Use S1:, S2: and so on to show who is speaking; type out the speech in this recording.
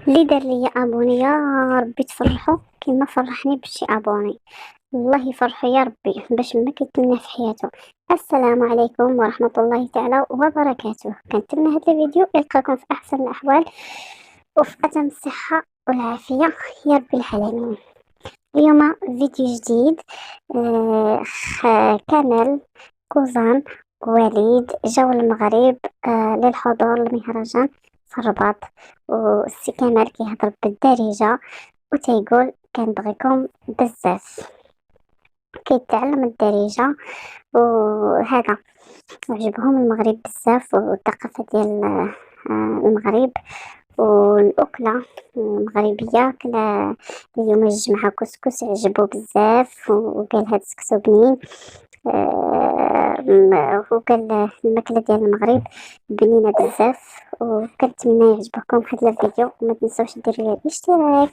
S1: اللي دار ليا ابوني يا ربي تفرحوا كيما فرحني بشي ابوني. الله يفرحوا يا ربي باش ما كيتمنى في حياته. السلام عليكم ورحمة الله تعالى وبركاته. كنتمنى هذا الفيديو يلقاكم في احسن الاحوال وفي اتم الصحة والعافية يا رب العالمين. اليوم فيديو جديد. كمال كوزان وليد جاو المغرب للحضور المهرجان في الرباط، والسي كمال كيهضر بالدارجة وتيقول كنبغيكم بزاف، كيتعلم الدارجة وهذا عجبهم المغرب بزاف والثقافة ديال المغرب والأكلة المغربية. كلا اليوم الجمعة كسكس عجبو بزاف وقال هاد السكسو بنين. وقال الماكلة ديال المغرب بنينة بزاف، وكنتمنى يعجبكم هذا الفيديو. وما تنسوش ديروا لي الاشتراك.